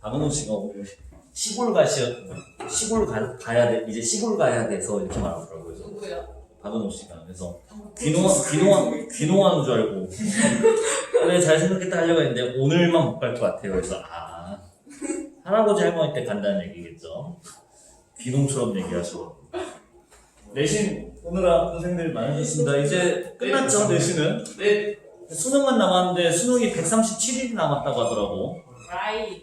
박은호 씨가 오늘 시골 가야 돼, 이제 시골 가야 돼서 이렇게 말하더라고요. 누구야? 박은호 씨가. 그래서 귀농하는 줄 알고. 그래, 잘 생각했다 하려고 했는데 오늘만 못 갈 것 같아요. 그래서 할아버지 할머니 때 간다는 얘기겠죠. 귀농처럼 얘기하셔. 내신 오느라 고생들 많으셨습니다. 이제 끝났죠, 내신은? 네. 수능만 남았는데 수능이 137일이 남았다고 하더라고. 라이.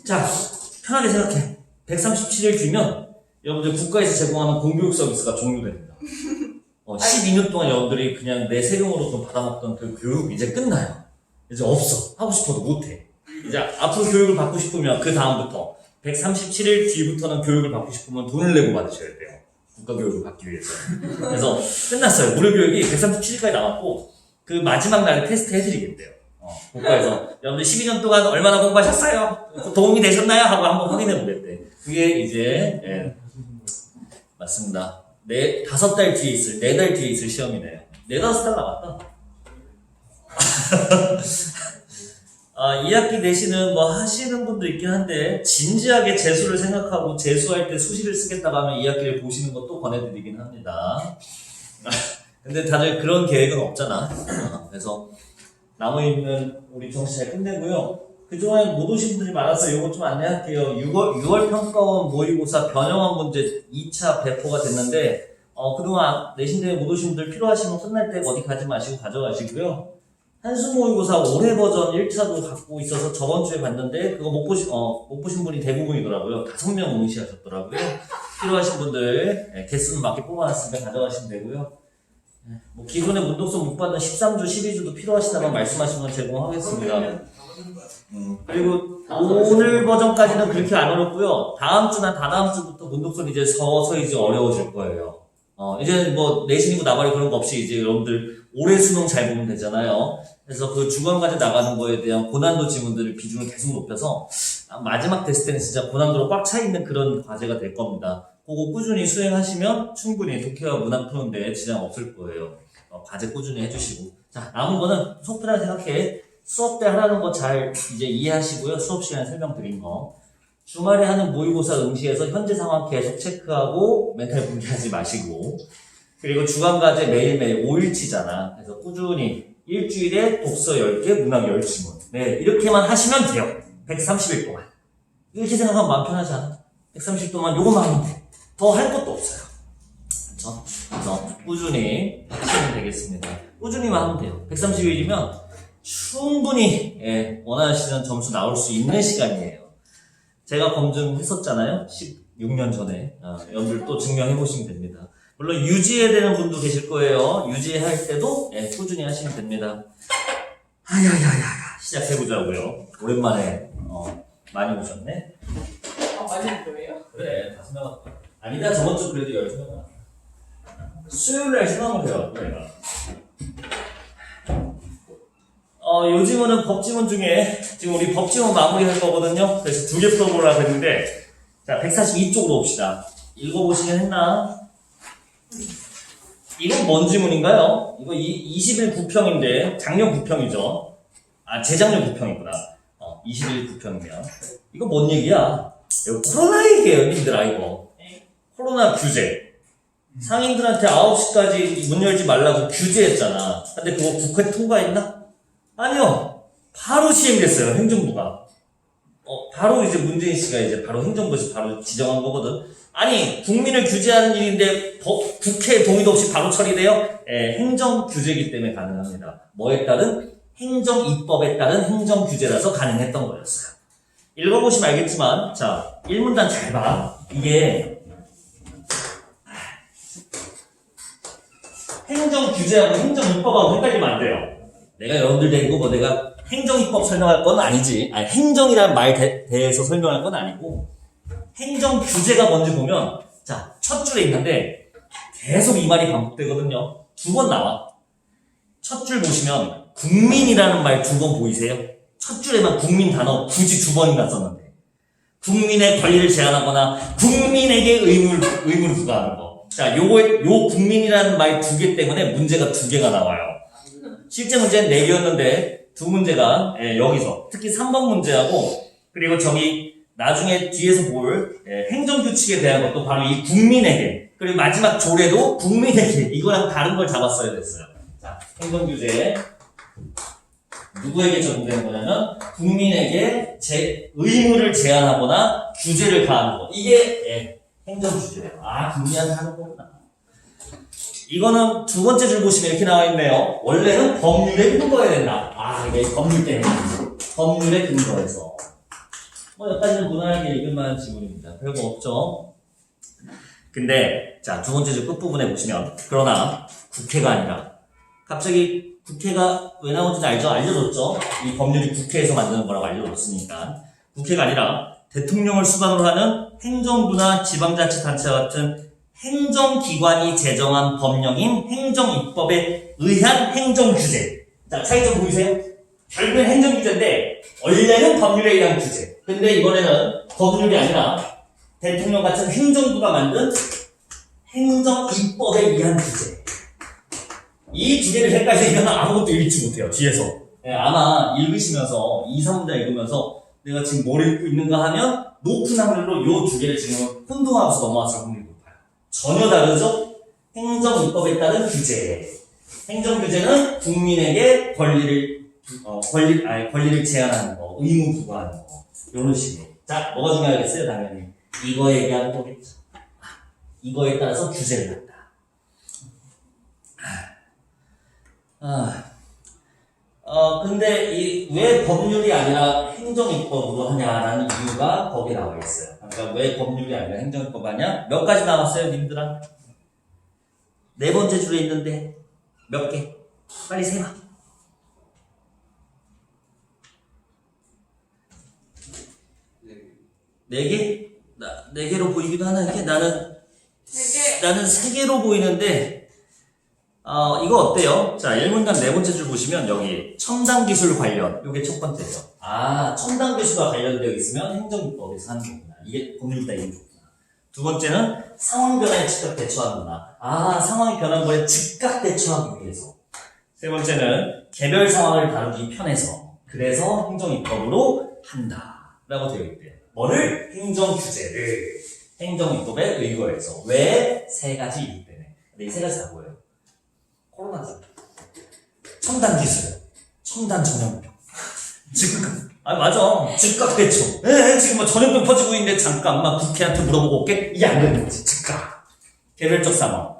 자, 편하게 생각해. 137일 뒤면 여러분들 국가에서 제공하는 공교육 서비스가 종료됩니다. 12년 동안 여러분들이 그냥 내 세금으로 돈 받아먹던 그 교육 이제 끝나요. 이제 없어. 하고 싶어도 못해. 이제 앞으로 교육을 받고 싶으면 그 다음부터 137일 뒤부터는 교육을 받고 싶으면 돈을 내고 받으셔야 돼요. 국가교육을 받기 위해서. 그래서 끝났어요. 무료교육이 137일까지 남았고 그 마지막 날에 테스트 해드리겠대요. 국가에서 여러분들 12년 동안 얼마나 공부하셨어요? 도움이 되셨나요? 하고 한번 확인해 보겠대. 그게 이제 맞습니다. 5달 뒤에 있을, 4달 뒤에 있을 시험이네요. 4-5달 남았다. 2학기 내신은 뭐 하시는 분도 있긴 한데 진지하게 재수를 생각하고 재수할 때 수시를 쓰겠다고 하면 2학기를 보시는 것도 권해드리긴 합니다. 근데 다들 그런 계획은 없잖아. 그래서 남아있는 우리 정시 잘 끝내고요. 그동안 못 오신 분들이 많아서 이거 좀 안내할게요. 6월 평가원 모의고사 변형한 문제 2차 배포가 됐는데 그동안 내신대회 못 오신 분들 필요하시면 끝날 때 어디 가지 마시고 가져가시고요. 한수 모의고사 올해 버전 1차도 갖고 있어서 저번 주에 봤는데 그거 못 보신 분이 대부분이더라고요. 5명 응시하셨더라고요. 필요하신 분들 개수는 맞게 뽑아놨으니까 가져가시면 되고요. 뭐 기존에 문독서 못 받는 13주, 12주도 필요하시다면 말씀하시면 제공하겠습니다. 그리고 오늘 버전까지는 그렇게 안 어렵고요. 다음 주나 다다음 주부터 문독서는 이제 서서히 이제 어려워질 거예요. 이제 뭐 내신이고 나발이 그런 거 없이 이제 여러분들 올해 수능 잘 보면 되잖아요. 그래서 그 주간까지 나가는 거에 대한 고난도 지문들을 비중을 계속 높여서 마지막 테스트 때는 진짜 고난도로 꽉 차 있는 그런 과제가 될 겁니다. 그거 꾸준히 수행하시면 충분히 독해와 문학 푸는데 지장 없을 거예요. 과제 꾸준히 해주시고. 자, 남은 거는 속편하게 생각해. 수업 때 하라는 거 잘 이제 이해하시고요. 수업 시간에 설명드린 거. 주말에 하는 모의고사 응시에서 현재 상황 계속 체크하고 멘탈 붕괴하지 마시고. 그리고 주간과제 매일매일 5일치잖아. 그래서 꾸준히 일주일에 독서 10개, 문학 10지문. 네, 이렇게만 하시면 돼요. 130일 동안. 이렇게 생각하면 마음 편하지 않아? 130일 동안 요것만 하면 돼. 더 할 것도 없어요. 그렇죠? 그래서 꾸준히 하시면 되겠습니다. 꾸준히만 하면 돼요. 130일이면 충분히 원하시는 점수 나올 수 있는 시간이에요. 제가 검증했었잖아요. 16년 전에. 여러분들 또 증명해보시면 됩니다. 물론 유지해야 되는 분도 계실 거예요. 유지할 때도 꾸준히 하시면 됩니다. 시작해보자고요. 오랜만에 많이 오셨네. 많이 보여요? 그래, 5명. 아니다, 저번 주 그래도 12명. 수요일날 시험을 해요, 내가. 요즘은 법지문 중에, 지금 우리 법지문 마무리 할 거거든요. 그래서 2개 풀어보려고 했는데, 자, 142쪽으로 봅시다. 읽어보시긴 했나? 이건 뭔 지문인가요? 이거 20일 9평인데, 작년 9평이죠. 재작년 9평이구나. 20일 9평이면. 이거 뭔 얘기야? 이거 코로나 얘기예요, 님들아, 이거. 코로나 규제. 상인들한테 9시까지 문 열지 말라고 규제했잖아. 근데 그거 국회 통과했나? 아니요. 바로 시행됐어요, 행정부가. 바로 이제 문재인 씨가 이제 바로 행정부에서 바로 지정한 거거든. 아니, 국민을 규제하는 일인데 국회 동의도 없이 바로 처리돼요? 행정 규제이기 때문에 가능합니다. 뭐에 따른? 행정 입법에 따른 행정 규제라서 가능했던 거였어요. 읽어보시면 알겠지만, 자, 1문단 잘 봐. 이게 행정 규제하고 행정 입법하고 헷갈리면 안 돼요. 내가 여러분들 데리고 내가 행정 입법 설명할 건 아니지. 아니, 행정이라는 말 대해서 설명할 건 아니고, 행정 규제가 뭔지 보면, 자, 첫 줄에 있는데, 계속 이 말이 반복되거든요. 2번 나와. 첫 줄 보시면, 국민이라는 말 2번 보이세요? 첫 줄에만 국민 단어 굳이 2번이나 썼는데. 국민의 권리를 제한하거나, 국민에게 의무를 부과하는 거. 자, 요 국민이라는 말 2개 때문에 문제가 2개가 나와요. 실제 문제는 4개였는데, 두 문제가 여기서 특히 3번 문제하고 그리고 저기 나중에 뒤에서 볼 행정규칙에 대한 것도 바로 이 국민에게 그리고 마지막 조례도 국민에게 이거랑 다른 걸 잡았어야 됐어요. 자, 행정규제 누구에게 적용되는 거냐면 국민에게 의무를 제한하거나 규제를 가하는 거. 이게 행정규제예요. 아, 국민한테 하는 거구나. 이거는 두 번째 줄 보시면 이렇게 나와 있네요. 원래는 법률에 근거해야 된다. 아, 이게 법률 때문에. 법률에 근거해서. 여기까지는 무난하게 읽을 만한 지문입니다. 별거 없죠? 근데, 자, 두 번째 줄 끝부분에 보시면, 그러나 국회가 아니라, 갑자기 국회가 왜 나오는지 알죠? 알려줬죠? 이 법률이 국회에서 만드는 거라고 알려줬으니까. 국회가 아니라 대통령을 수반으로 하는 행정부나 지방자치단체와 같은 행정기관이 제정한 법령인 행정입법에 의한 행정규제. 자, 차이점 보이세요? 결국엔 행정규제인데, 원래는 법률에 의한 규제. 근데 이번에는 법률이 아니라 대통령 같은 행정부가 만든 행정입법에 의한 규제. 이 두 개를 헷갈리면 아무것도 읽지 못해요, 뒤에서. 아마 읽으시면서, 2, 3문장 읽으면서 내가 지금 뭘 읽고 있는가 하면 높은 확률로 이 두 개를 지금 혼동하면서 넘어왔을 확률이 높아요. 전혀 다르죠? 행정입법에 따른 규제. 행정규제는 국민에게 권리를 제한하는 거, 의무 부과하는 거. 이런 식으로. 자, 뭐가 중요하겠어요? 당연히. 이거 얘기하는 거겠죠. 이거에 따라서 규제를 한다. 근데 왜 법률이 아니라 행정입법으로 하냐라는 이유가 거기에 나와 있어요. 그러니까 왜 법률이 아니라 행정입법 하냐? 몇 가지 나왔어요, 님들아? 네 번째 줄에 있는데 몇 개? 빨리 세봐. 네 개? 네 개로 보이기도 하는데 나는 세 개로 보이는데 이거 어때요? 자, 1문단 네 번째 줄 보시면 여기 첨단기술 관련 요게 첫 번째죠. 아, 첨단기술과 관련되어 있으면 행정입법에서 하는 거구나. 이게 법률 따위는 거구나. 두 번째는 상황 변화에 즉각 대처하는구나. 아, 상황이 변한 거에 즉각 대처하기 위해서. 세 번째는 개별 상황을 다루기 편해서 그래서 행정입법으로 한다 라고 되어 있대요. 뭐를? 행정규제를 행정입법에 의거해서. 왜? 세 가지 이유 때문에. 근데 이 세 가지 다 뭐예요? 코로나죠. 첨단기술, 첨단 전염병, 즉각. 맞아. 즉각 대처. 지금 뭐 전염병 퍼지고 있는데 잠깐만 국회한테 물어보고 올게? 이게 안 되는 거지. 즉각. 개별적 상황.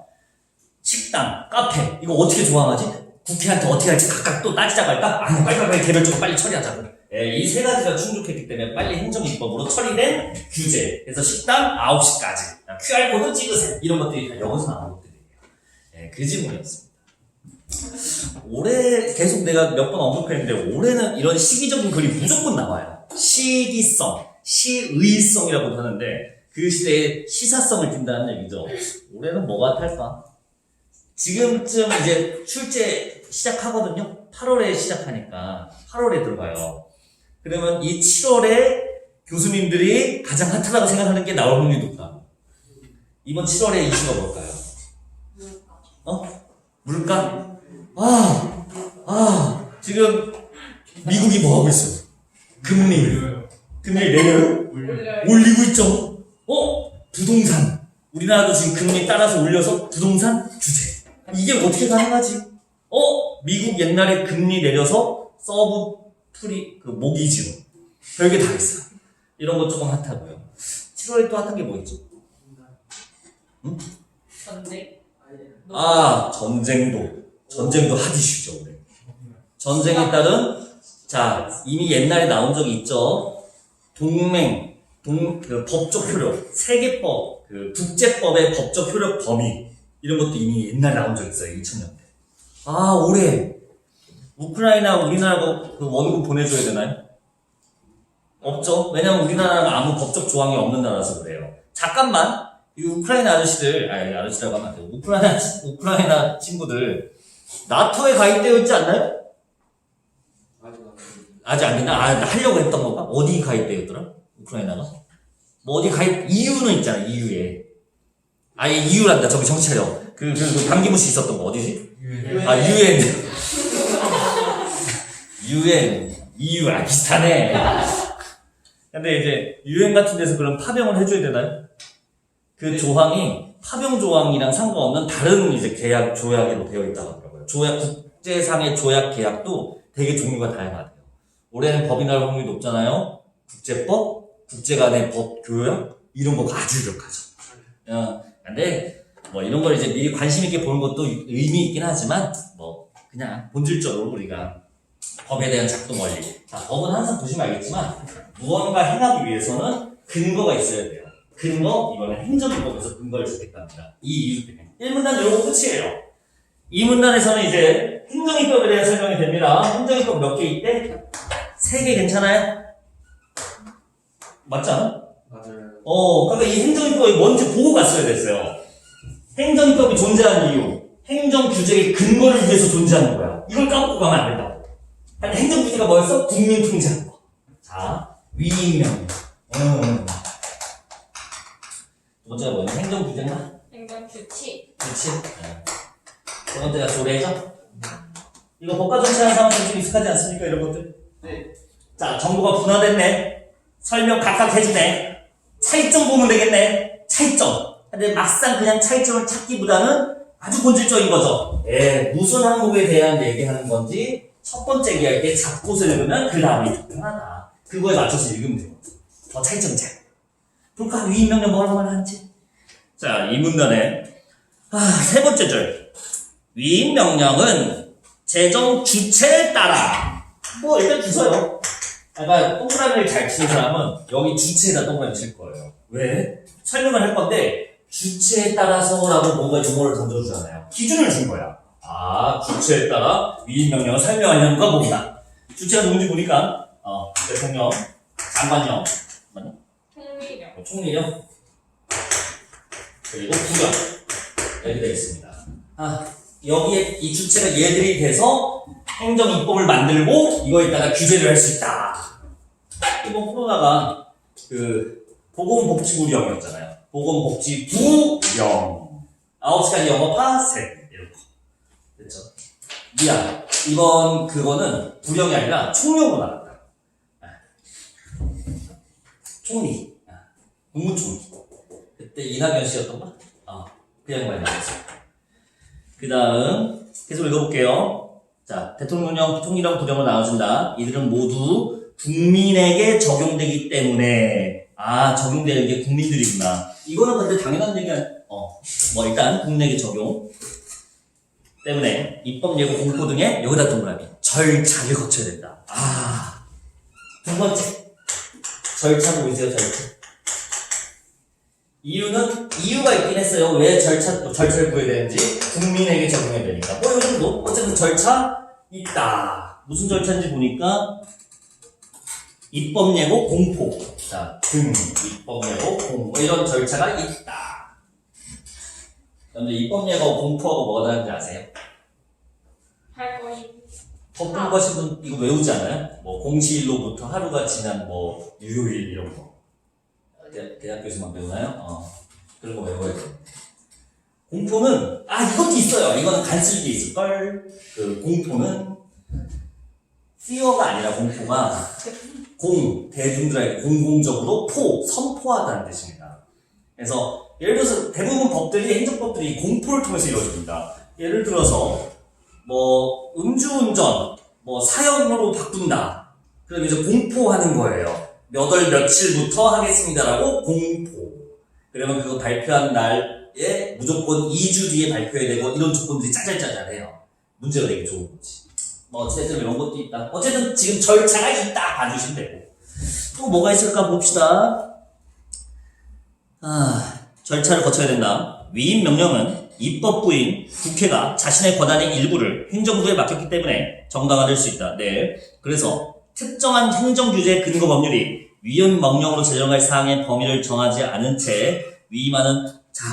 식당, 카페. 이거 어떻게 조항하지? 국회한테 어떻게 할지 각각 또 따지자고 할까? 아니, 빨리 개별적으로 빨리 처리하자고. 이 세 가지가 충족했기 때문에 빨리 행정입법으로 처리된 규제. 그래서 식당 9시까지. QR코드 찍으세요. 이런 것들이 다 여기서 나온 것들이에요. 그 질문이었습니다. 올해 계속 내가 몇 번 언급했는데 올해는 이런 시기적인 글이 무조건 나와요. 시기성, 시의성이라고 하는데 그 시대에 시사성을 띈다는 얘기죠. 올해는 뭐가 탈까? 지금쯤 이제 출제 시작하거든요. 8월에 시작하니까 8월에 들어가요. 그러면 이 7월에 교수님들이 가장 핫하다고 생각하는 게 나올 확률이 높다. 이번 7월에 이슈가 뭘까요? 물가? 지금 미국이 뭐 하고 있어요? 금리를 내려요? 올리고 있죠? 부동산. 우리나라도 지금 금리 따라서 올려서 부동산 규제. 이게 어떻게 가능하지? 미국 옛날에 금리 내려서 서브 모기지로. 별게 다 있어. 이런 거 조금 핫하고요. 7월에 또 핫한 게 뭐 있죠? 응? 전쟁도 핫 이슈죠, 올해. 전쟁에 따른, 자, 이미 옛날에 나온 적이 있죠. 동맹, 법적 효력, 세계법, 국제법의 법적 효력 범위, 이런 것도 이미 옛날에 나온 적 있어요, 2000년대. 올해, 우크라이나, 우리나라가 원금 보내줘야 되나요? 없죠? 왜냐면 우리나라가 아무 법적 조항이 없는 나라라서 그래요. 잠깐만, 이 우크라이나 아저씨라고 하면 안 돼요. 우크라이나 친구들, 나토에 가입되어 있지 않나요? 아직 안 됐나? 하려고 했던 건가? 어디 가입되어 있더라? 우크라이나가? 어디 EU는 있잖아, EU에. EU란다. 저기 정신 차려. 반기문 씨 있었던 거, 어디지? UN. 유엔, EU, 비슷하네. 근데 이제 유엔 같은 데서 그런 파병을 해줘야 되나요? 그 조항이 파병 조항이랑 상관없는 다른 이제 계약 조약으로 되어 있다고 하더라고요. 조약, 국제상의 조약 계약도 되게 종류가 다양하대요. 올해는 법이 나올 확률이 높잖아요. 국제법, 국제 간의 법 교역 이런 거 아주 유력하죠. 근데 뭐 이런 걸 이제 미리 관심 있게 보는 것도 의미 있긴 하지만 뭐 그냥 본질적으로 우리가 법에 대한 작동 원리. 자, 법은 항상 보시면 알겠지만 무언가 행하기 위해서는 근거가 있어야 돼요. 근거, 이거는 행정법에서 근거를 주겠답니다. 이 이유 때문에. 1문단 요거 끝이에요. 2문단에서는 이제 행정입법에 대한 설명이 됩니다. 행정입법 몇 개 있대? 3개 괜찮아요? 맞지 않아? 맞아요. 그러니까 이 행정입법이 뭔지 보고 갔어야 됐어요. 행정입법이 존재하는 이유. 행정규제의 근거를 위해서 존재하는 거야. 이걸 까먹고 가면 안 된다고. 아니, 행정규제가 뭐였어? 국민 통제하는 거. 자, 위임명. 두 번째가 뭐냐? 행정규제인가? 행정규칙. 그렇지? 두 번째가 조례죠? 이거 법과 정치하는 사람들 좀 익숙하지 않습니까? 이런 것들? 네. 자, 정보가 분화됐네. 설명 각각 해주네. 차이점 보면 되겠네. 차이점. 근데 막상 그냥 차이점을 찾기보다는 아주 본질적인 거죠. 무슨 항목에 대한 얘기하는 건지 첫 번째 얘기할 때 잡고서 읽으면 그 다음이 편하다. 그거에 맞춰서 읽으면 돼요. 더 차이점 잘. 볼까? 위임명령 뭐라고 하는지. 자, 이 문단에 세 번째 절. 위임명령은 재정 주체에 따라 뭐 일단 주서요. 그러니까 동그라미를 잘 치는 사람은 여기 주체에다 동그라미 칠 거예요. 왜? 설명을 할 건데 주체에 따라서라고 뭔가 정보를 던져주잖아요. 기준을 준 거야. 주체에 따라 위임명령을 설명하려는가 봅니다. 주체가 누군지 보니까 대통령, 장관령, 맞나? 통리령. 총리령, 그리고 부령 이렇게 되어 있습니다. 여기에 이 주체가 얘들이 돼서 행정입법을 만들고 이거에 따라 규제를 할 수 있다. 이번 코로나가 그 보건복지부령이었잖아요. 보건복지부령 9시간 영업하 셋 이런 거 됐죠? 미안, 이번 그거는 부령이 아니라 총령으로 나갔다. 총리, 국무총리. 그때 이낙연 씨였던가? 그 양반이 나왔어요. 그 다음 계속 읽어볼게요. 자, 대통령령, 총리령, 부령으로 나눠진다. 이들은 모두 국민에게 적용되기 때문에 적용되는 게 국민들이구나. 이거는 근데 당연한 얘기야. 뭐 일단 국민에게 적용 때문에 입법 예고 공포 등의 여기다 동그라미 절차를 거쳐야 된다. 두 번째 절차 보이세요? 절차. 이유가 있긴 했어요. 왜 절차를 구해야 되는지. 국민에게 적용해야 되니까. 이 정도. 어쨌든 절차 있다. 무슨 절차인지 보니까 입법 예고 공포. 자, 입법 예고 공포. 이런 절차가 있다. 그런데 입법 예고 공포하고 뭐가 다른지 아세요? 할 것이. 법본 거신 분 이거 외우지 않아요? 뭐 공시일로부터 하루가 지난 뭐 유효일 이런 거. 대학교에서만 배우나요? 그런 거 외워야 돼. 공포는 이것도 있어요. 이거는 간쓸게 있을걸. 그 공포는 fear가 아니라 공포가 대중들에게 공공적으로 선포하다는 뜻입니다. 그래서 예를 들어서 대부분 법들이 행정법들이 공포를 통해서 이루어집니다. 예를 들어서 뭐 음주운전 사형으로 바꾼다. 그럼 이제 공포하는 거예요. 몇 월 며칠부터 하겠습니다라고 공포. 그러면 그거 발표한 날에 무조건 2주 뒤에 발표해야 되고 이런 조건들이 짜잘짜잘해요. 문제가 되게 좋은 거지. 어쨌든 이런 것도 있다. 어쨌든 지금 절차가 있다 봐주시면 되고. 또 뭐가 있을까 봅시다. 절차를 거쳐야 된다. 위임 명령은 입법부인 국회가 자신의 권한의 일부를 행정부에 맡겼기 때문에 정당화될 수 있다. 네. 그래서 특정한 행정규제 근거 법률이 위임 명령으로 제정할 사항의 범위를 정하지 않은 채 위임하는,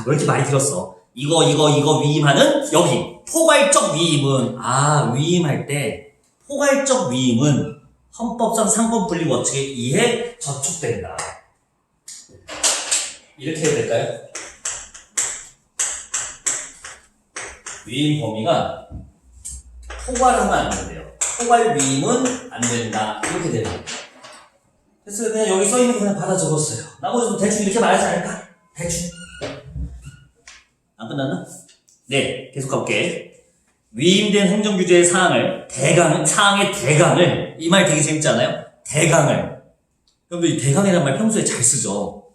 왜 이렇게 많이 들었어? 이거 위임하는 여기 포괄적 위임은 위임할 때 포괄적 위임은 헌법상 상권 분리 원칙에 의해 저촉된다. 이렇게 해야 될까요? 위임 범위가 포괄하면 안 된대요. 포괄 위임은 안 된다. 이렇게 되는 거예요. 그래서 그냥 여기 써있는 거 그냥 받아 적었어요. 나머지도 대충 이렇게 말하지 않을까? 대충. 안 끝났나? 네, 계속 가볼게. 위임된 행정규제의 사항의 대강을, 이 말 되게 재밌지 않아요? 대강을. 여러분들 이 대강이라는 말 평소에 잘 쓰죠?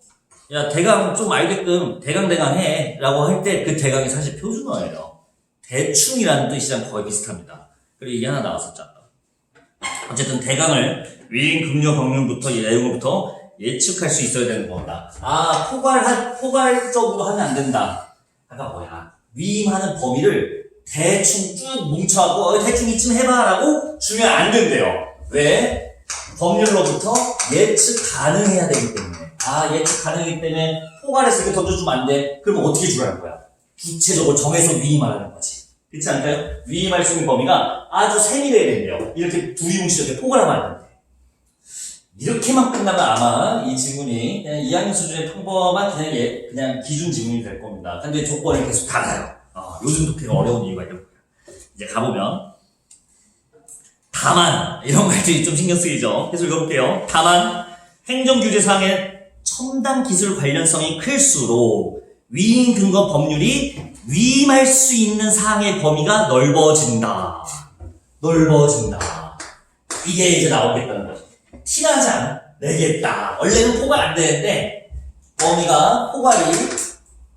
야, 대강 좀 알게끔 대강 해. 라고 할 때 그 대강이 사실 표준어예요. 대충이라는 뜻이랑 거의 비슷합니다. 그리고 이게 하나 나왔었잖아. 어쨌든 대강을 위임 급료 법률부터 이 내용부터 예측할 수 있어야 되는 겁니다. 아, 포괄적으로 하면 안 된다. 아까 뭐야? 위임하는 범위를 대충 쭉 뭉쳐갖고 대충 이쯤 해봐라고 주면 안 된대요. 왜? 법률로부터 예측 가능해야 되기 때문에. 아, 예측 가능하기 때문에 포괄해서 이렇게 던져주면 안 돼. 그럼 어떻게 주라는 거야? 구체적으로 정해서 위임하라는 거지. 그렇지 않을까요? 위임할 수 있는 범위가 아주 세밀해야 된대요. 이렇게 둘이 뭉치죠. 이렇게 포괄하면 안 돼. 이렇게만 끝나면 아마 이 지문이 그냥 2학년 수준의 평범한 그냥 기준 지문이 될 겁니다. 근데 조건이 계속 달라요. 요즘 독해가 어려운 이유가 이런 거예요. 이제 가보면 다만 이런 말들이 좀 신경 쓰이죠. 계속 읽어볼게요. 다만 행정규제상의 첨단 기술 관련성이 클수록 위임 근거 법률이 위임할 수 있는 사항의 범위가 넓어진다. 이게 이제 나오겠다는 거죠. 티나지 않아? 내겠다. 원래는 포괄 안 되는데 범위가 포괄이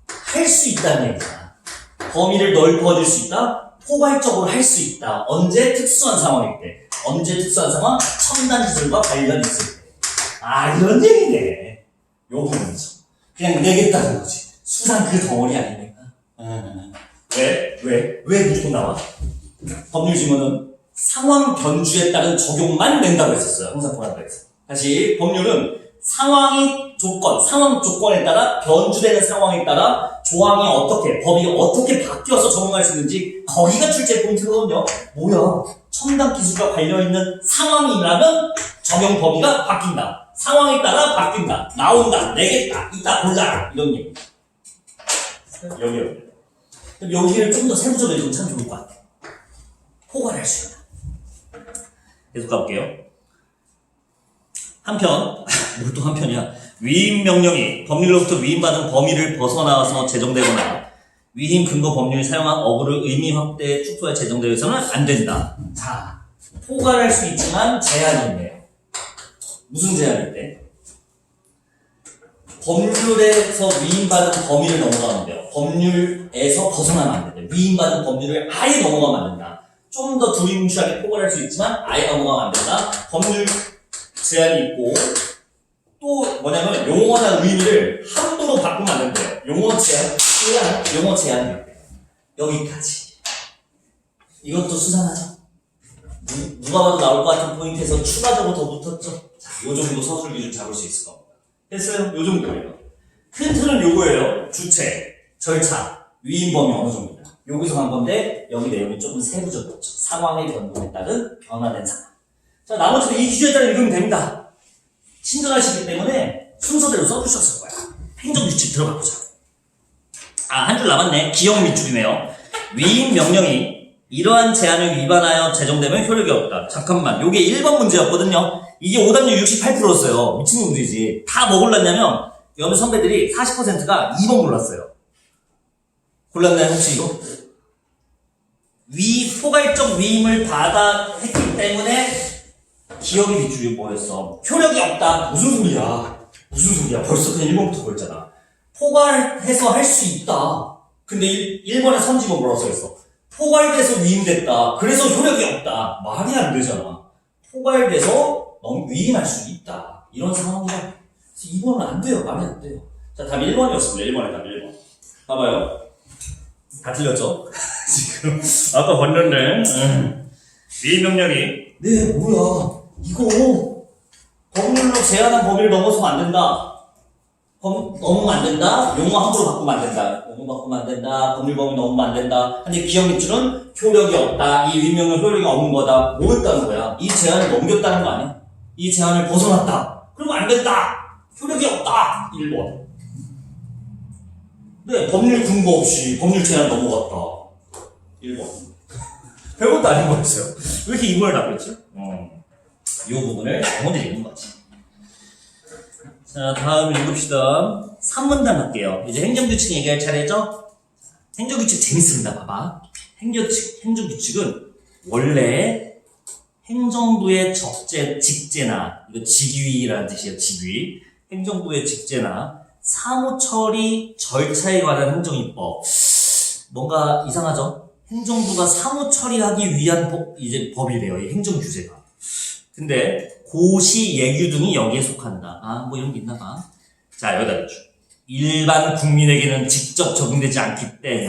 할 수 있다는 얘기야. 범위를 넓어질 수 있다. 포괄적으로 할 수 있다. 언제? 특수한 상황일 때. 언제 특수한 상황? 첨단 기술과 관련이 있을 때. 아, 이런 얘기네. 요 부분이죠. 그냥 내겠다는 거지. 수상 그 덩어리 아닙니까? 왜 무조건 나와? 법률 지문은 상황 변주에 따른 적용만 된다고 했었어요. 항상 보란다에서. 다시 법률은 상황 조건에 따라 변주되는 상황에 따라 조항이 어떻게, 법이 어떻게 바뀌어서 적용할 수 있는지 거기가 출제 포인트거든요. 뭐야? 첨단 기술과 관련있는 상황이라면 적용 범위가 바뀐다. 상황에 따라 바뀐다. 나온다. 내겠다. 이따 골라라. 이런 얘기. 여기를 좀 더 세부적으로 읽으면 참 좋을 것 같아. 포괄할 수 있다. 계속 가볼게요. 한편, 뭘 또 한편이야. 위임 명령이 법률로부터 위임받은 범위를 벗어나와서 제정되거나 위임 근거 법률이 사용한 어구를 의미 확대에 축소해 제정되어서는 안 된다. 자, 포괄할 수 있지만 제한이 있네요. 무슨 제한일 때? 법률에서 위임받은 범위를 넘어가면 돼요. 법률에서 벗어나면 안 된다. 위임받은 법률을 아예 넘어가면 안 된다. 좀 더 두리뭉실하게 포괄할 수 있지만 아예 넘어가면 안 된다. 법률 제한이 있고 또 뭐냐면 용어나 의미를 함부로 바꾸면 안 된대요. 용어 제한이 있대요. 여기까지. 이것도 수상하죠? 누가 봐도 나올 것 같은 포인트에서 추가적으로 더 붙었죠? 자, 요 정도 서술 기준 잡을 수 있을 겁니다. 됐어요? 요 정도예요. 큰 틀은 요거예요. 주체, 절차, 위임 범위 어느 정도냐. 여기서 간 건데 여기 내용이 조금 세부적이었죠. 상황의 변동에 따른 변화된 상황. 자, 나머지도 이 기준에 따라 읽으면 됩니다. 친절하시기 때문에 순서대로 써주셨을 거야. 행정규칙 들어가보자. 한 줄 남았네. 기억 밑줄이네요. 위임 명령이 이러한 제한을 위반하여 제정되면 효력이 없다. 잠깐만, 요게 1번 문제였거든요. 이게 오답률 68%였어요. 미친놈들이지. 다 뭐 골랐냐면 여느 선배들이 40%가 2번 골랐어요. 골랐나요 혹시 이거? 포괄적 위임을 받아 했기 때문에 기억의 밑줄이 뭐였어? 효력이 없다. 무슨 소리야? 벌써 그냥 1번부터 그랬잖아. 포괄해서 할 수 있다. 근데 1번에 선지가 뭐라고 써있어? 포괄돼서 위임됐다. 그래서 효력이 없다. 말이 안 되잖아. 포괄돼서 위임할 수 있다. 이런 상황이야. 그래서 2번은 안 돼요. 말이 안 돼요. 자, 답이 1번이었습니다. 1번에 답 1번. 봐봐요. 다 틀렸죠? 지금 아까 봤는데 위임 명령이 네, 뭐야. 이거 법률로 제한한 범위를 넘어서면 안 된다. 넘으면 안 된다. 용어 함부로 바꾸면 안 된다. 법률 범위 넘으면 안 된다. 근데 기억 밑줄은 효력이 없다. 이 위명은 효력이 없는 거다. 뭐였다는 거야? 이 제한을 넘겼다는 거 아니야? 이 제한을 벗어났다. 그러면 안 된다. 효력이 없다. 1번. 네, 법률 근거 없이 법률 제한 넘어갔다. 1번. 별것도 아닌 거였어요. 왜 이렇게 이걸 답했지? 이 부분을 잘못 읽는 거지. 자, 다음 읽읍시다. 3문단 할게요. 이제 행정규칙 얘기할 차례죠? 행정규칙 재밌습니다. 봐봐. 행정규칙은 원래 행정부의 직제나, 이거 직위라는 뜻이에요. 직위. 행정부의 직제나 사무처리 절차에 관한 행정입법. 뭔가 이상하죠? 행정부가 사무처리하기 위한 법이래요. 이 행정규제가. 근데 고시, 예규 등이 여기에 속한다. 뭐 이런 게 있나 봐. 자, 여기다 줘. 일반 국민에게는 직접 적용되지 않기 때문에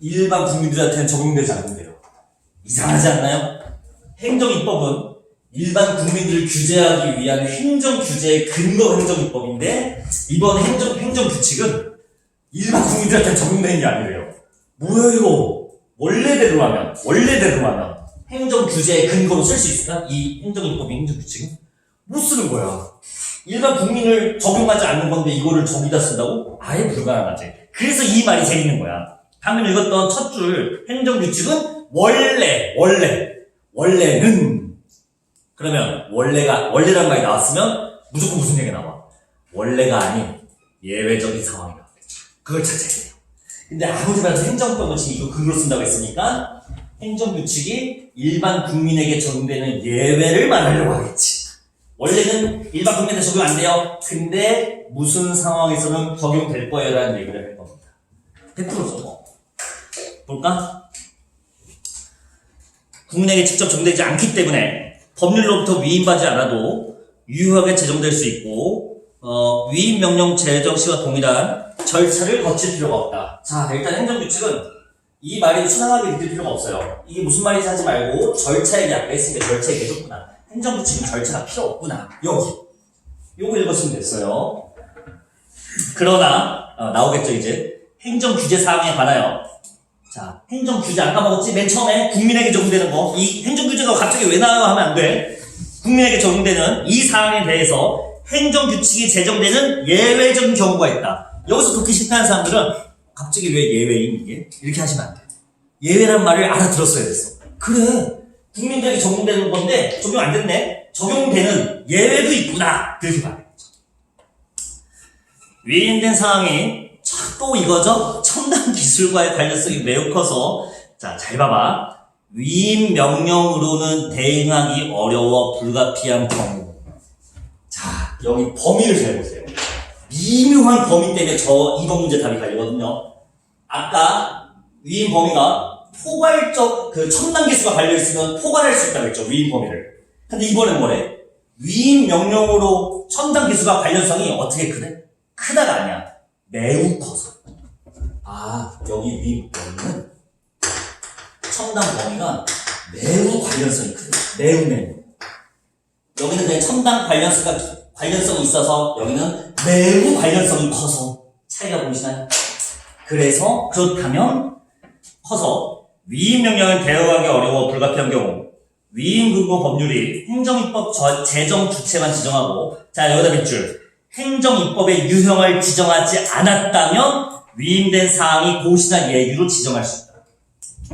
일반 국민들한테는 적용되지 않는데요. 이상하지 않나요? 행정입법은 일반 국민들을 규제하기 위한 행정규제의 근거 행정입법인데 이번 행정규칙은 일반 국민들한테 적용되는 게 아니래요. 뭐야 이거? 원래대로 하면 행정규제의 근거로 쓸 수 있을까? 이 행정입법의 행정규칙은? 못 쓰는 거야. 일반 국민을 적용하지 않는 건데 이거를 저기다 쓴다고? 아예 불가능하지. 그래서 이 말이 재밌는 거야. 방금 읽었던 첫 줄 행정규칙은 원래는 그러면 원래란 말이 나왔으면 무조건 무슨 얘기 나와? 원래가 아닌 예외적인 상황이 나오겠죠. 그걸 찾아야 돼요. 근데 아무리 봐도 행정법은 지금 이거 근거로 쓴다고 했으니까 행정규칙이 일반 국민에게 적용되는 예외를 말하려고 하겠지. 원래는 일반 국민한테 적용 안 돼요. 근데 무슨 상황에서는 적용될 거예요 라는 얘기를 할 겁니다. 100%죠. 볼까? 국민에게 직접 적용되지 않기 때문에 법률로부터 위임받지 않아도 유효하게 제정될 수 있고 위임 명령 제정 시와 동일한 절차를 거칠 필요가 없다. 자, 일단 행정규칙은 이 말이 순하게 느낄 필요가 없어요. 이게 무슨 말인지 하지 말고 절차에 아까 했으니까 절차에 계셨구나. 행정규칙은 절차가 필요 없구나. 여기. 요거 읽었으면 됐어요. 그러나 나오겠죠 이제. 행정규제 사항에 관하여 자, 행정규제 아까 먹었지? 맨 처음에 국민에게 적용되는 거. 이 행정규제가 갑자기 왜 나와요 하면 안 돼. 국민에게 적용되는 이 사항에 대해서 행정규칙이 제정되는 예외적인 경우가 있다. 여기서 듣기 싫다는 사람들은 갑자기 왜 예외임 이게? 이렇게 하시면 안 돼. 예외란 말을 알아들었어야 됐어. 그래. 국민들에게 적용되는 건데 적용 안 됐네? 적용되는 예외도 있구나. 그렇게 말해야죠. 위임된 사항이 또 이거죠? 첨단 기술과의 관련성이 매우 커서 자, 잘 봐봐. 위임 명령으로는 대응하기 어려워 불가피한 경우. 자, 여기 범위를 잘 보세요. 미묘한 범위 때문에 이번 문제 답이 갈리거든요. 아까 위임 범위가 포괄적 첨단 기술과 관련있으면 포괄할 수 있다고 했죠. 위임 범위를. 근데 이번엔 뭐래? 위임 명령으로 첨단 기술과 관련성이 어떻게 크대? 크다가 아니야. 매우 커서. 여기 위임 범위는 첨단 범위가 매우 관련성이 크대. 매우. 여기는 그냥 첨단 관련성이 있어서 여기는 매우 관련성이 커서 차이가 보이시나요? 그래서 그렇다면 커서 위임 명령을 대응하기 어려워 불가피한 경우 위임 근거 법률이 행정입법 제정 주체만 지정하고 자 여기다 몇 줄 행정입법의 유형을 지정하지 않았다면 위임된 사항이 고시나 예규로 지정할 수 있다.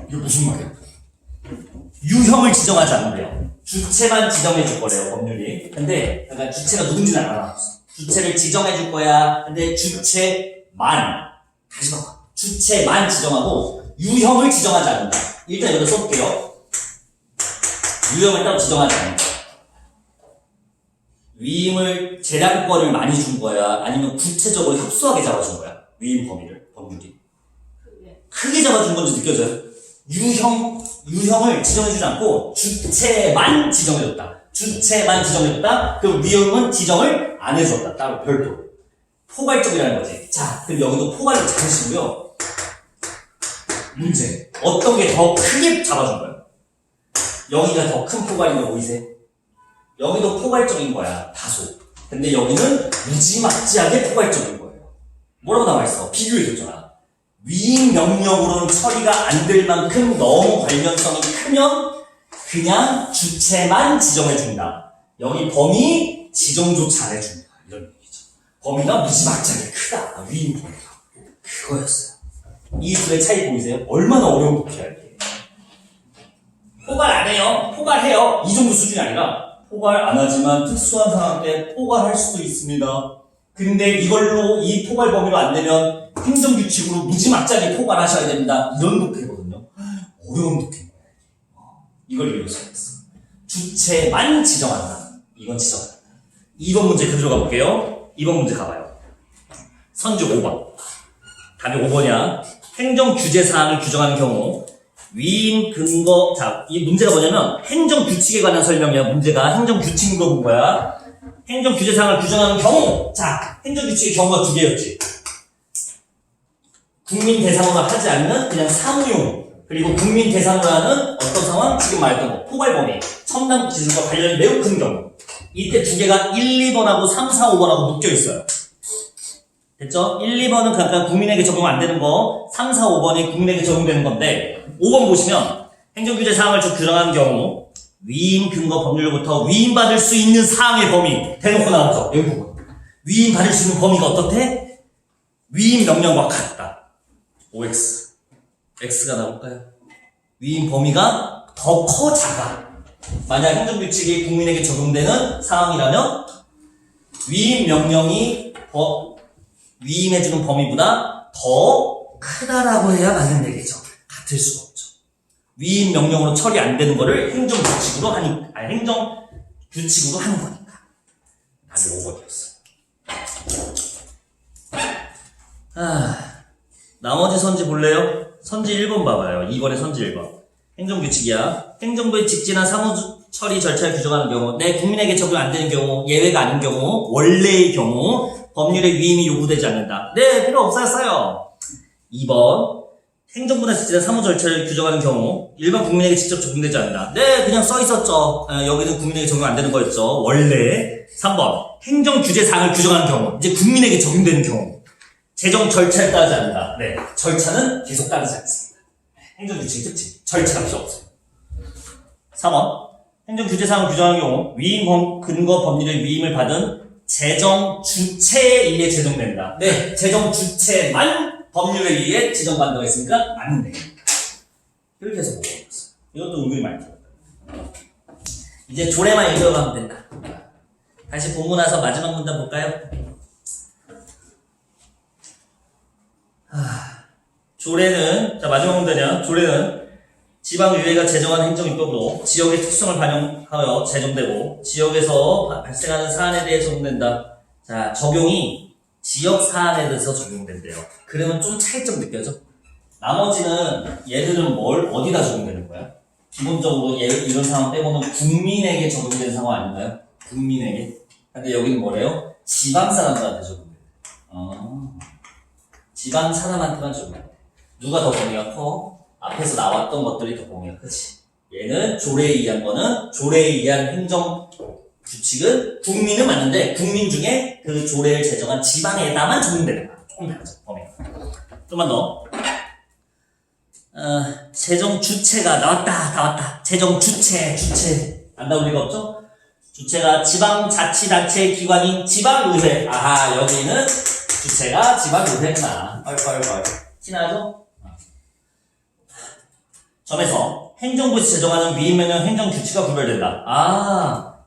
이게 무슨 말이야? 유형을 지정하지 않는데요. 주체만 지정해 줄 거래요, 법률이. 근데 약간 주체가 누군지는 안 알아봤어. 주체를 지정해 줄 거야. 근데 주체만 지정하고 유형을 지정하지 않는다. 일단 여기다 써볼게요. 유형을 따로 지정하지 않는다. 위임을 재량권을 많이 준 거야? 아니면 구체적으로 협소하게 잡아준 거야? 위임 범위를, 법률이. 크게 잡아준 건지 느껴져요? 유형을 지정해주지 않고 주체만 지정해줬다. 그럼 위험은 지정을 안 해줬다. 따로 별도. 포괄적이라는 거지. 자, 그럼 여기도 포괄을 잡으시고요. 문제. 어떤 게 더 크게 잡아준 거야? 여기가 더 큰 포괄인 거 보이세요? 여기도 포괄적인 거야. 다소. 근데 여기는 무지막지하게 포괄적인 거예요. 뭐라고 나와있어? 비교해줬잖아. 위임 명령으로는 처리가 안 될 만큼 너무 관련성이 크면 그냥 주체만 지정해준다. 여기 범위 지정조차 안 해준다. 이런 얘기죠. 범위가 무지막지하게 크다. 위임 범위가. 그거였어요. 이 둘의 차이 보이세요? 얼마나 어려운 독해야 이게. 포괄 안 해요. 포괄해요. 이 정도 수준이 아니라 포괄 안 하지만 특수한 상황 때 포괄할 수도 있습니다. 근데 이걸로 이 포괄 범위로 안 되면 행정규칙으로 무지막지하게 포괄하셔야 됩니다. 이런 독해거든요. 어려운 독해입니다. 이걸 이루어야겠어. 주체만 지정한다. 이건 지정한다. 2번 문제 그대로 가볼게요. 2번 문제 가봐요. 선지 5번. 답이 5번이야. 행정규제사항을 규정하는 경우 위임 근거. 자, 이 문제가 뭐냐면 행정규칙에 관한 설명이야. 문제가 행정규칙 물어본 거야. 행정규제사항을 규정하는 경우. 자, 행정규칙의 경우가 두 개였지. 국민 대상으로 하지 않는 그냥 사무용, 그리고 국민 대상으로 하는 어떤 상황, 지금 말했던 거, 포괄범위, 첨단 기술과 관련이 매우 큰 경우. 이때 두 개가 1, 2번하고 3, 4, 5번하고 묶여 있어요. 됐죠? 1, 2번은 각각 국민에게 적용 안 되는 거, 3, 4, 5번이 국민에게 적용되는 건데, 5번 보시면 행정규제 사항을 규정하는 경우 위임 근거 법률로부터 위임받을 수 있는 사항의 범위 대놓고 나오죠. 여기 부분. 위임받을 수 있는 범위가 어떻대? 위임 명령과 같다. OX. X가 나올까요? 위임 범위가 더 커 작아. 만약 행정규칙이 국민에게 적용되는 상황이라면 위임 명령이 위임해주는 범위보다 더 크다라고 해야 맞는 얘기죠. 같을 수가 없죠. 위임 명령으로 처리 안 되는 거를 행정규칙으로 행정규칙으로 하는 거니까. 답이 5번이었어. 나머지 선지 볼래요? 선지 1번 봐봐요. 2번의 선지 1번. 행정규칙이야. 행정부의 직진한 사무처리 절차를 규정하는 경우, 내 국민에게 적용 안 되는 경우, 예외가 아닌 경우, 원래의 경우, 법률의 위임이 요구되지 않는다. 네, 필요 없어요. 2번. 행정부나 직진한 사무 절차를 규정하는 경우, 일반 국민에게 직접 적용되지 않는다. 네, 그냥 써 있었죠. 여기는 국민에게 적용 안 되는 거였죠. 원래. 3번. 행정규제사항을 규정하는 경우, 이제 국민에게 적용되는 경우, 재정 절차에 따르지 않는다. 네, 절차는 계속 따르지 않습니다. 행정규칙 특징, 절차가 필요 없어요. 3번. 행정규제사항을 규정하는 경우, 위임 근거 법률의 위임을 받은 재정 주체에 의해 제정된다. 네, 재정 주체만 법률에 의해 지정받는다고 했으니까 맞는데. 이렇게 해서 보고 있어요. 이것도 은근히 많이 들었다. 이제 조례만 읽어가면 된다. 다시 본문 와서 마지막 문단 볼까요? 조례는, 자, 마지막 문단이야. 조례는 지방의회가 제정한 행정입법으로 지역의 특성을 반영하여 제정되고 지역에서 발생하는 사안에 대해 적용된다. 자, 적용이 지역 사안에 대해서 적용된대요. 그러면 좀 차이점 느껴져? 나머지는 얘들은 어디다 적용되는 거야? 기본적으로 이런 상황 빼고는 국민에게 적용되는 상황 아닌가요? 국민에게. 근데 여기는 뭐래요? 지방 사람들한테 적용돼요. 지방 사람한테만 적용돼. 누가 더 범위가 커? 앞에서 나왔던 것들이 더 범위가 크지. 얘는 조례에 의한 거는, 조례에 의한 행정 규칙은 국민은 맞는데 국민 중에 그 조례를 제정한 지방에다만 적용되는 거야. 조금 다르죠, 범위가. 좀만 더. 재정 주체가 나왔다. 재정 주체. 안 나올 리가 없죠? 주체가 지방자치단체 기관인 지방의회. 아하, 여기는 주체가 지방의회구나. 빨빨빨. 티나죠? 점에서 행정부에서 제정하는 위임명령 행정규칙과 구별된다.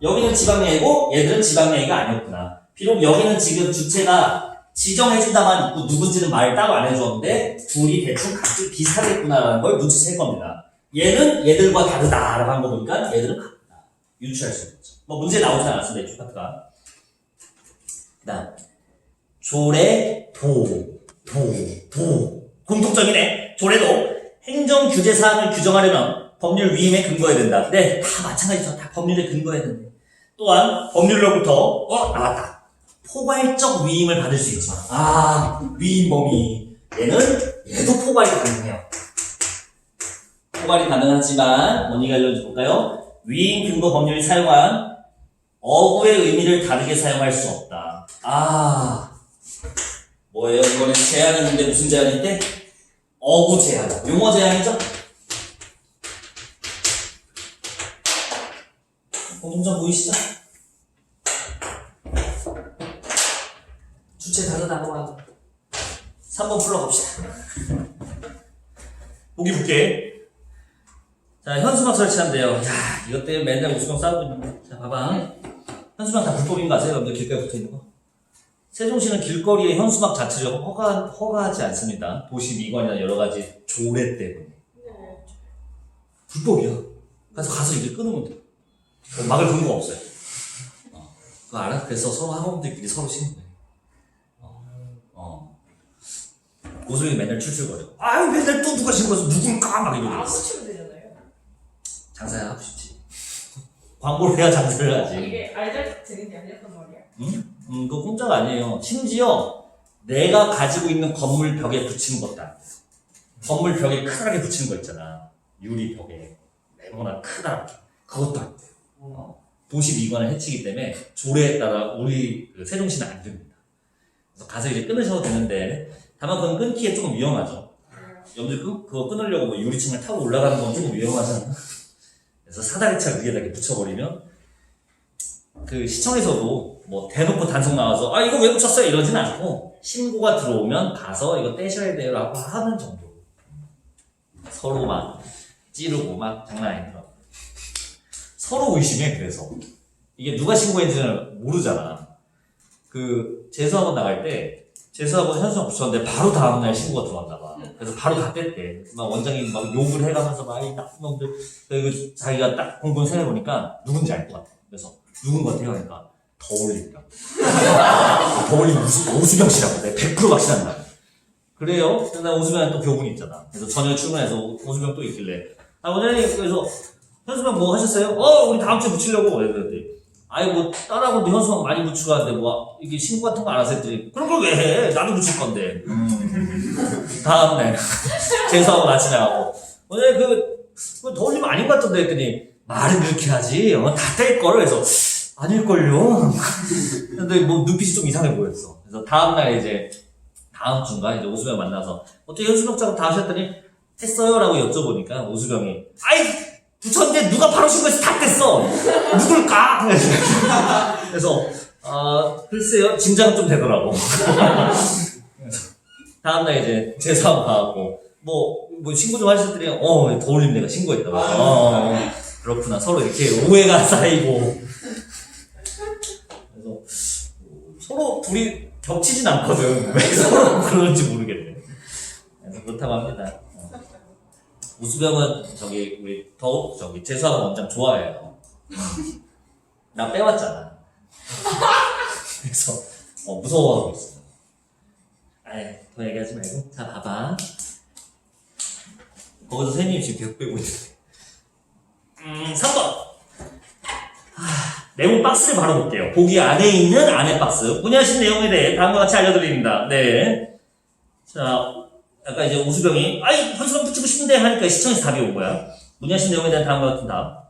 여기는 지방의회고 얘들은 지방의회가 아니었구나. 비록 여기는 지금 주체가 지정해준다만 있고 누군지는 말을 따로 안 해주었는데 둘이 대충 각각 비슷하겠구나라는 걸 눈치챌 겁니다. 얘는 얘들과 다르다라고 한 거 보니까 얘들은 같다. 유추할 수 있죠. 뭐 문제 나오지 않았습니다. 이쪽 파트가. 그 다음 조례, 공통점이네. 조례도 행정규제사항을 규정하려면 법률 위임에 근거해야 된다. 네, 다 마찬가지죠. 다 법률에 근거해야 된다. 또한 법률로부터 나왔다. 포괄적 위임을 받을 수 있지만 위임 범위 얘도 포괄이 가능해요. 포괄이 가능하지만 뭔 얘기하려는지 볼까요? 위임 근거 법률이 사용한 어구의 의미를 다르게 사용할 수 없다. 뭐예요? 이거는 제한이 있는데 무슨 제한이 있대? 어구 제한. 용어 제한이죠? 공통점 보이시죠? 주체 다르다고 하고 3번 풀러갑시다. 보기 볼게. 자, 현수막 설치한대요. 야, 이것 때문에 맨날 우수경 싸우고 있는데. 자, 봐봐. 현수막 다 불법인 거 아세요? 여러분들 길가에 붙어 있는 거? 세종시는 길거리에 현수막 자체를 허가하지 않습니다. 도시 미관이나 여러 가지 조례 때문에. 네. 불법이야. 그래서 가서 이제 끊으면 돼. 막을 근거가 없어요. 그거 알아? 그래서 서로 학원들끼리 서로 신는 거예요. 고소리 맨날 출출거려. 아유, 맨날 또 누가 신고해서 누굴까? 막 이러고 안 있어. 붙이면 되잖아요. 장사야 하고 싶지. 광고를 해야 장사를 하지. 이게 알잘 드는 게 아니었단 말이야. 응? 그거 공짜가 아니에요. 심지어 내가 가지고 있는 건물 벽에 붙이는 것도 안 돼. 건물 벽에 크게 붙이는 거 있잖아. 유리 벽에. 네모나 크다랗게. 그것도 안 돼. 도시 미관을 해치기 때문에 조례에 따라 우리 그 세종시는 안 됩니다. 그래서 가서 이제 끊으셔도 되는데, 다만 그건 끊기에 조금 위험하죠. 여러분들 그거 끊으려고 뭐 유리층을 타고 올라가는 건 조금 위험하잖아. 그래서 사다리차 위에다 이렇게 붙여버리면, 그 시청에서도 뭐 대놓고 단속 나와서 아 이거 왜 붙였어요 이러진 않고, 신고가 들어오면 가서 이거 떼셔야 돼요 라고 하는 정도. 서로 막 찌르고 막 장난 아니더라고. 서로 의심해. 그래서 이게 누가 신고했는지는 모르잖아. 그 재수학원 나갈 때 재수학원 현수막 붙였는데 바로 다음날 신고가 들어왔나 봐. 그래서 바로 다 뗐대. 막 원장이 막 욕을 해가면서 막 이 나쁜 놈들. 그리고 자기가 딱 공부를 생각해보니까 누군지 알 것 같아. 그래서 누군 것 같아요? 그러니까 더 올리더라고. 더 올리면 오수경 씨라고. 내가 100% 확신한다. 그래요? 근데 나 오수경은 또 교분이 있잖아. 그래서 저녁에 출근해서 오수경 또 있길래 아 원장님 그래서 현수막 뭐 하셨어요? 우리 다음 주에 붙이려고. 그랬더니 아이 뭐 딸하고도 현수막 많이 붙이고 하는데 뭐 이게 신고 같은 거 알아서 했더니 그런 걸 왜 해? 나도 붙일 건데. 다음날 재수하고 아침에 하고 원장님 더 올리면 아닌 것 같던데 했더니 말은 그렇게 하지 다 뗄 거를. 해서 아닐걸요. 근데 뭐 눈빛이 좀 이상해 보였어. 그래서 다음날 이제 다음 주인가 이제 오수경 만나서 어떻게 현수막 작업 다 하셨더니 했어요? 라고 여쭤보니까 오수경이 아이 붙였는데 누가 바로 신고해서 다 뗐어. 누굴까? 그래서 글쎄요 짐작은 좀 되더라고. 다음날 이제 재수하고 가갖고 뭐 신고 좀 하셨더니 더 올림 내가 신고했다고. 그렇구나. 서로 이렇게 오해가 쌓이고. 그래서 서로 둘이 겹치진 않거든. 왜 서로 그러는지 모르겠네. 그래서 그렇다고 합니다. 우수병은 우리 더욱 재수학원 원장 좋아해요. 나 빼왔잖아. 그래서 무서워하고 있어. 더 얘기하지 말고. 자, 봐봐. 거기서 선생님이 지금 계속 빼고 있는데. 3번. 내용 박스를 바로 볼게요. 보기 안에 있는 안에 박스. 문의하신 내용에 대해 다음과 같이 알려드립니다. 네. 자, 아까 이제 오수병이 현수막 붙이고 싶은데 하니까 시청에서 답이 온 거야. 문의하신 내용에 대한 다음과 같은 답.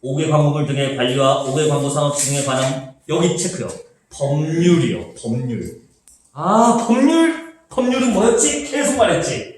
5개 광고물 등의 관리와 5개 광고 산업 등에 관한 여기 체크요. 법률이요. 법률. 법률은 뭐였지? 계속 말했지.